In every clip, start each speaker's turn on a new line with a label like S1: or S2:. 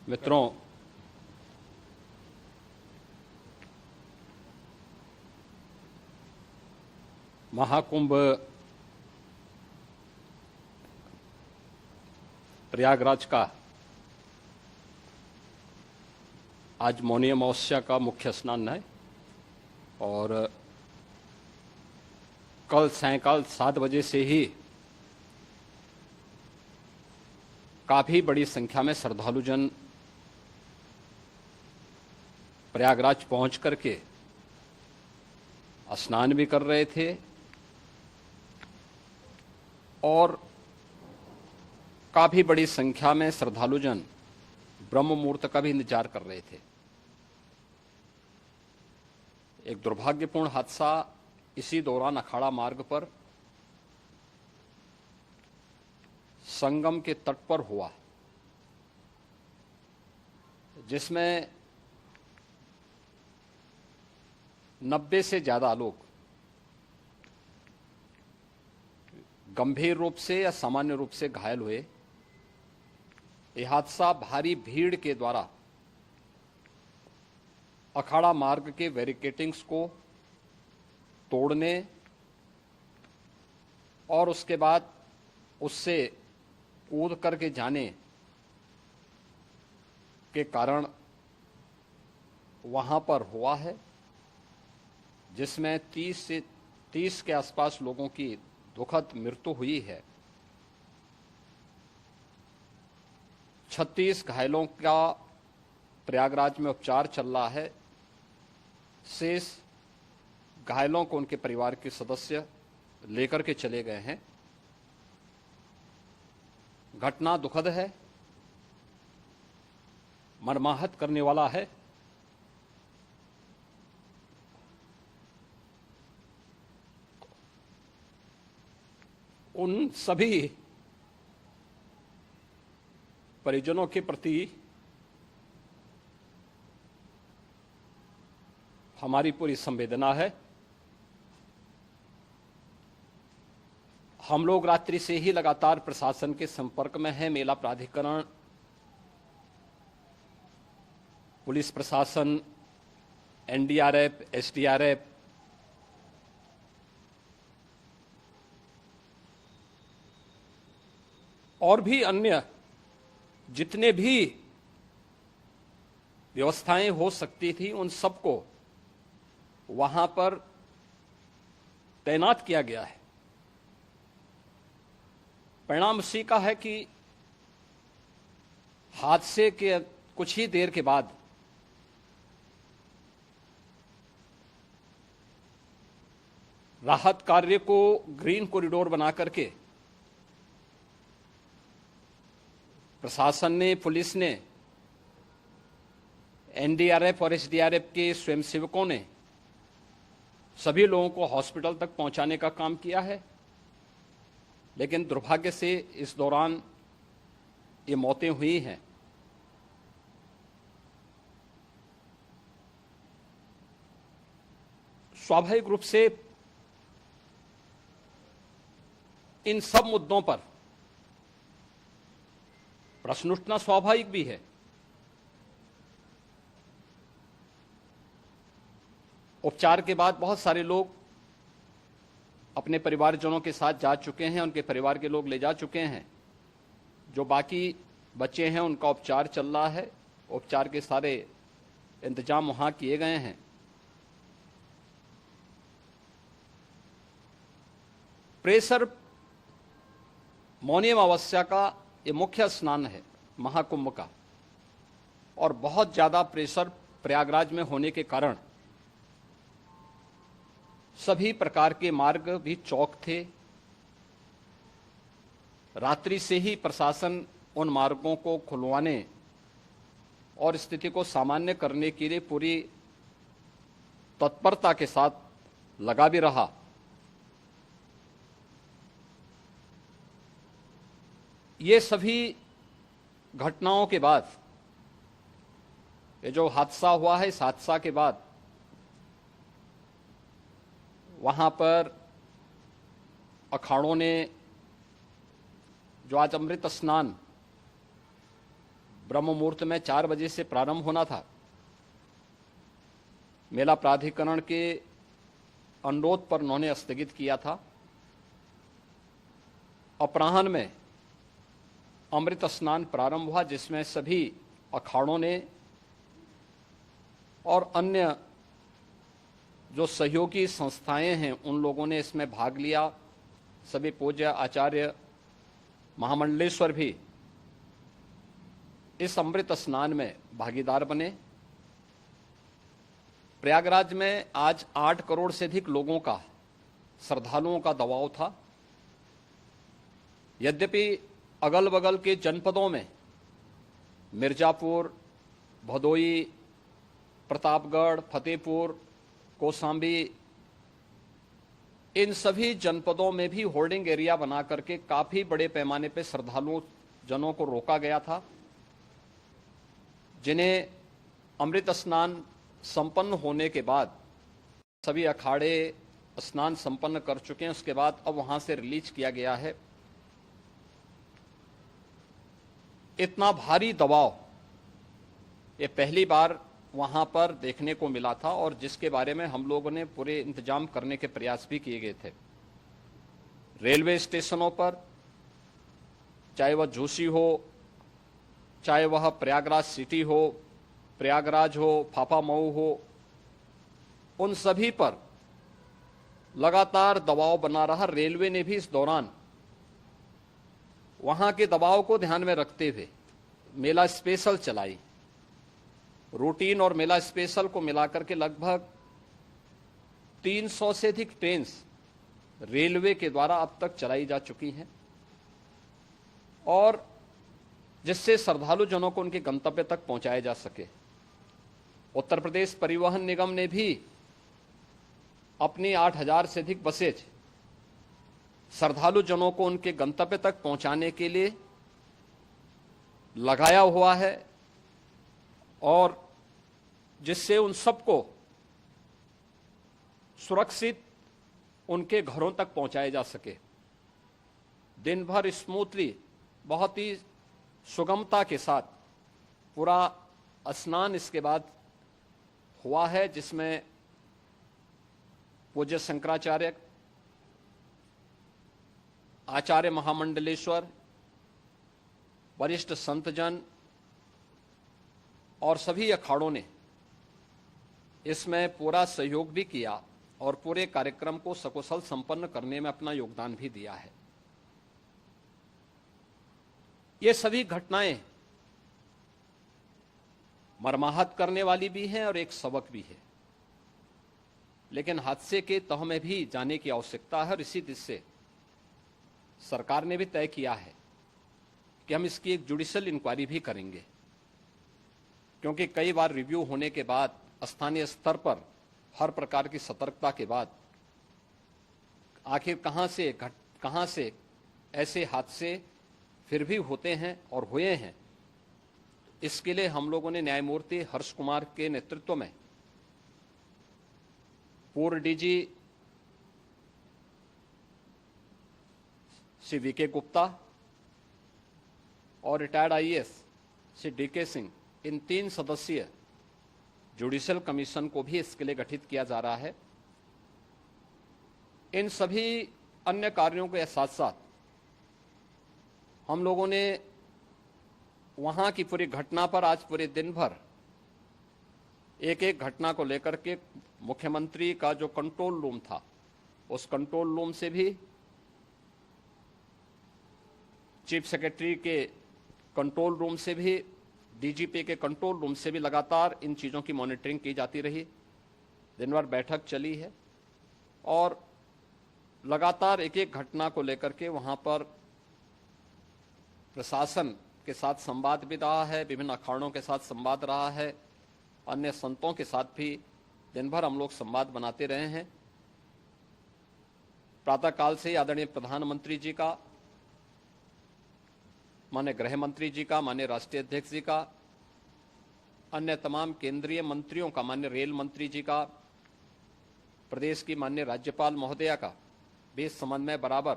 S1: मित्रों, महाकुंभ प्रयागराज का आज मौनी अमावस्या का मुख्य स्नान है और कल सायंकाल 7 बजे से ही काफी बड़ी संख्या में श्रद्धालुजन प्रयागराज पहुंच करके स्नान भी कर रहे थे और काफी बड़ी संख्या में श्रद्धालुजन ब्रह्म मुहूर्त का भी इंतजार कर रहे थे। एक दुर्भाग्यपूर्ण हादसा इसी दौरान अखाड़ा मार्ग पर संगम के तट पर हुआ, जिसमें 90 से ज्यादा लोग गंभीर रूप से या सामान्य रूप से घायल हुए। यह हादसा भारी भीड़ के द्वारा अखाड़ा मार्ग के बैरिकेडिंग्स को तोड़ने और उसके बाद उससे कूद करके जाने के कारण वहां पर हुआ है, जिसमें 30 के आसपास लोगों की दुखद मृत्यु हुई है। 36 घायलों का प्रयागराज में उपचार चल रहा है। शेष घायलों को उनके परिवार के सदस्य लेकर के चले गए हैं। घटना दुखद है, मर्माहत करने वाला है। उन सभी परिजनों के प्रति हमारी पूरी संवेदना है। हम लोग रात्रि से ही लगातार प्रशासन के संपर्क में हैं। मेला प्राधिकरण, पुलिस प्रशासन, एनडीआरएफ, एसडीआरएफ, और भी अन्य जितने भी व्यवस्थाएं हो सकती थी उन सबको वहां पर तैनात किया गया है। परिणाम इसी का है कि हादसे के कुछ ही देर के बाद राहत कार्य को ग्रीन कॉरिडोर बना करके प्रशासन ने, पुलिस ने, एनडीआरएफ और एसडीआरएफ के स्वयंसेवकों ने सभी लोगों को हॉस्पिटल तक पहुंचाने का काम किया है। लेकिन दुर्भाग्य से इस दौरान ये मौतें हुई हैं। स्वाभाविक रूप से इन सब मुद्दों पर प्रश्न उठना स्वाभाविक भी है। उपचार के बाद बहुत सारे लोग अपने परिवारजनों के साथ जा चुके हैं, उनके परिवार के लोग ले जा चुके हैं। जो बाकी बच्चे हैं उनका उपचार चल रहा है। उपचार के सारे इंतजाम वहां किए गए हैं। प्रेशर मौनी अमावस्या का ये मुख्य स्नान है महाकुंभ का, और बहुत ज्यादा प्रेशर प्रयागराज में होने के कारण सभी प्रकार के मार्ग भी चौक थे। रात्रि से ही प्रशासन उन मार्गों को खुलवाने और स्थिति को सामान्य करने के लिए पूरी तत्परता के साथ लगा भी रहा। ये सभी घटनाओं के बाद, ये जो हादसा हुआ है, इस हादसा के बाद वहां पर अखाड़ों ने जो आज अमृत स्नान ब्रह्म मुहूर्त में 4 बजे से प्रारंभ होना था। मेला प्राधिकरण के अनुरोध पर उन्होंने स्थगित किया था। अपराह्न में अमृत स्नान प्रारंभ हुआ, जिसमें सभी अखाड़ों ने और अन्य जो सहयोगी संस्थाएं हैं उन लोगों ने इसमें भाग लिया। सभी पूज्य आचार्य महामंडलेश्वर भी इस अमृत स्नान में भागीदार बने। प्रयागराज में आज 8 करोड़ से अधिक लोगों का, श्रद्धालुओं का दबाव था। यद्यपि अगल बगल के जनपदों में मिर्जापुर, भदोई, प्रतापगढ़, फतेहपुर, कौशाम्बी, इन सभी जनपदों में भी होल्डिंग एरिया बना करके काफी बड़े पैमाने पर श्रद्धालुओं जनों को रोका गया था, जिन्हें अमृत स्नान संपन्न होने के बाद, सभी अखाड़े स्नान संपन्न कर चुके हैं, उसके बाद अब वहां से रिलीज किया गया है। इतना भारी दबाव ये पहली बार वहां पर देखने को मिला था, और जिसके बारे में हम लोगों ने पूरे इंतजाम करने के प्रयास भी किए गए थे। रेलवे स्टेशनों पर, चाहे वह झूसी हो, चाहे वह प्रयागराज सिटी हो, प्रयागराज हो, फाफामऊ हो, उन सभी पर लगातार दबाव बना रहा। रेलवे ने भी इस दौरान वहां के दबाव को ध्यान में रखते हुए मेला स्पेशल चलाई। रूटीन और मेला स्पेशल को मिलाकर के लगभग 300 से अधिक ट्रेन रेलवे के द्वारा अब तक चलाई जा चुकी हैं, और जिससे श्रद्धालु जनों को उनके गंतव्य तक पहुंचाया जा सके। उत्तर प्रदेश परिवहन निगम ने भी अपनी 8000 से अधिक बसें श्रद्धालु जनों को उनके गंतव्य तक पहुंचाने के लिए लगाया हुआ है, और जिससे उन सबको सुरक्षित उनके घरों तक पहुंचाया जा सके। दिन भर स्मूथली, बहुत ही सुगमता के साथ पूरा स्नान इसके बाद हुआ है, जिसमें पूज्य शंकराचार्य, आचार्य महामंडलेश्वर, वरिष्ठ संतजन और सभी अखाड़ों ने इसमें पूरा सहयोग भी किया और पूरे कार्यक्रम को सकुशल संपन्न करने में अपना योगदान भी दिया है। ये सभी घटनाएं मर्माहत करने वाली भी हैं और एक सबक भी है, लेकिन हादसे के तह में भी जाने की आवश्यकता है। और इसी दिशा से सरकार ने भी तय किया है कि हम इसकी एक जुडिशियल इंक्वायरी भी करेंगे, क्योंकि कई बार रिव्यू होने के बाद स्थानीय स्तर पर हर प्रकार की सतर्कता के बाद आखिर कहां से ऐसे हादसे फिर भी होते हैं और हुए हैं। इसके लिए हम लोगों ने न्यायमूर्ति हर्ष कुमार के नेतृत्व में पूर्व डीजी श्री वीके गुप्ता और retired IAS Shri DK Singh, इन 3 सदस्यीय जुडिशियल कमीशन को भी इसके लिए गठित किया जा रहा है। इन सभी अन्य कार्यों के साथ साथ हम लोगों ने वहां की पूरी घटना पर आज पूरे दिन भर एक एक घटना को लेकर के मुख्यमंत्री का जो कंट्रोल रूम था, उस कंट्रोल रूम से भी, चीफ सेक्रेटरी के कंट्रोल रूम से भी, डीजीपी के कंट्रोल रूम से भी लगातार इन चीज़ों की मॉनिटरिंग की जाती रही। दिन भर बैठक चली है और लगातार एक एक घटना को लेकर के वहां पर प्रशासन के साथ संवाद भी रहा है, विभिन्न अखाड़ों के साथ संवाद रहा है, अन्य संतों के साथ भी दिन भर हम लोग संवाद बनाते रहे हैं। प्रातःकाल से आदरणीय प्रधानमंत्री जी का, माननीय गृह मंत्री जी का, माननीय राष्ट्रीय अध्यक्ष जी का, अन्य तमाम केंद्रीय मंत्रियों का, माननीय रेल मंत्री जी का, प्रदेश की माननीय राज्यपाल महोदया का भी इस संबंध में बराबर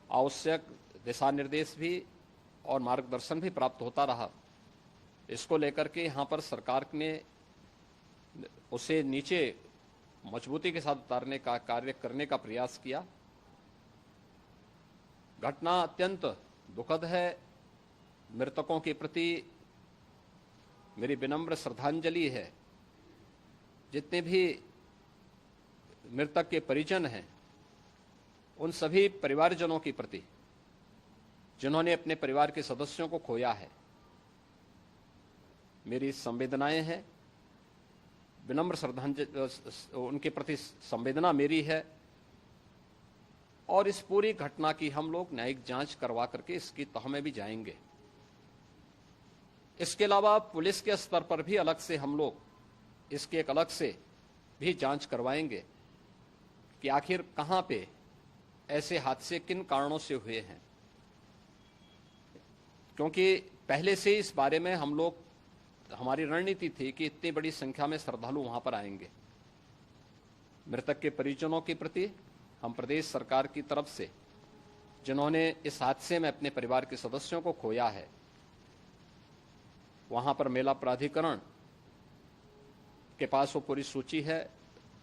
S1: आवश्यक दिशा निर्देश भी और मार्गदर्शन भी प्राप्त होता रहा। इसको लेकर के यहाँ पर सरकार ने उसे नीचे मजबूती के साथ उतारने का कार्य करने का प्रयास किया। घटना अत्यंत दुखद है। मृतकों के प्रति मेरी विनम्र श्रद्धांजलि है। जितने भी मृतक के परिजन हैं, उन सभी परिवारजनों के प्रति जिन्होंने अपने परिवार के सदस्यों को खोया है, मेरी संवेदनाएं हैं। विनम्र श्रद्धांजलि उनके प्रति संवेदना मेरी है। और इस पूरी घटना की हम लोग न्यायिक जांच करवा करके इसकी तह में भी जाएंगे। इसके अलावा पुलिस के स्तर पर भी अलग से हम लोग इसके एक अलग से भी जांच करवाएंगे कि आखिर कहां पे ऐसे हादसे किन कारणों से हुए हैं, क्योंकि पहले से इस बारे में हम लोग, हमारी रणनीति थी कि इतनी बड़ी संख्या में श्रद्धालु वहां पर आएंगे। मृतक के परिजनों के प्रति हम प्रदेश सरकार की तरफ से, जिन्होंने इस हादसे में अपने परिवार के सदस्यों को खोया है, वहां पर मेला प्राधिकरण के पास वो पूरी सूची है,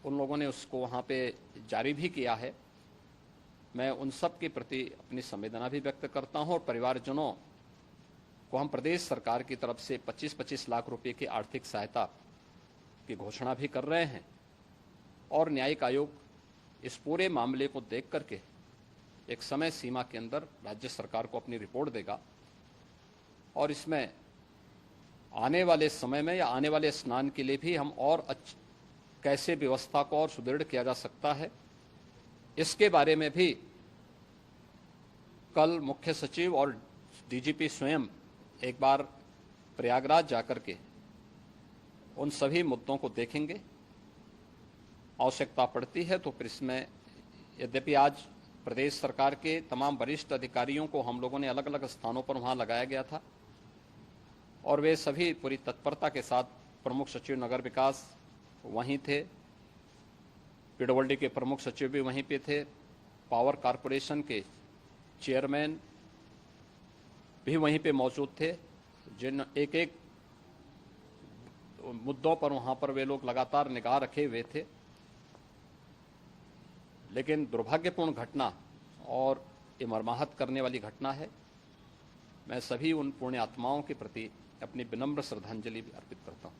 S1: उन लोगों ने उसको वहां पे जारी भी किया है। मैं उन सब के प्रति अपनी संवेदना भी व्यक्त करता हूं और परिवारजनों को हम प्रदेश सरकार की तरफ से 25-25 लाख रुपए की आर्थिक सहायता की घोषणा भी कर रहे हैं। और न्यायिक आयोग इस पूरे मामले को देख करके एक समय सीमा के अंदर राज्य सरकार को अपनी रिपोर्ट देगा और इसमें आने वाले समय में या आने वाले स्नान के लिए भी हम और कैसे व्यवस्था को और सुदृढ़ किया जा सकता है, इसके बारे में भी कल मुख्य सचिव और डीजीपी स्वयं एक बार प्रयागराज जाकर के उन सभी मुद्दों को देखेंगे। आवश्यकता पड़ती है तो फिर इसमें, यद्यपि आज प्रदेश सरकार के तमाम वरिष्ठ अधिकारियों को हम लोगों ने अलग अलग स्थानों पर वहां लगाया गया था और वे सभी पूरी तत्परता के साथ, प्रमुख सचिव नगर विकास वहीं थे, पीडब्ल्यूडी के प्रमुख सचिव भी वहीं पे थे, पावर कारपोरेशन के चेयरमैन भी वहीं पे मौजूद थे, जिन एक एक मुद्दों पर वहां पर वे लोग लगातार निगाह रखे हुए थे। लेकिन दुर्भाग्यपूर्ण घटना और ये मर्माहत करने वाली घटना है। मैं सभी उन पुण्य आत्माओं के प्रति अपनी विनम्र श्रद्धांजलि भी अर्पित करता हूं।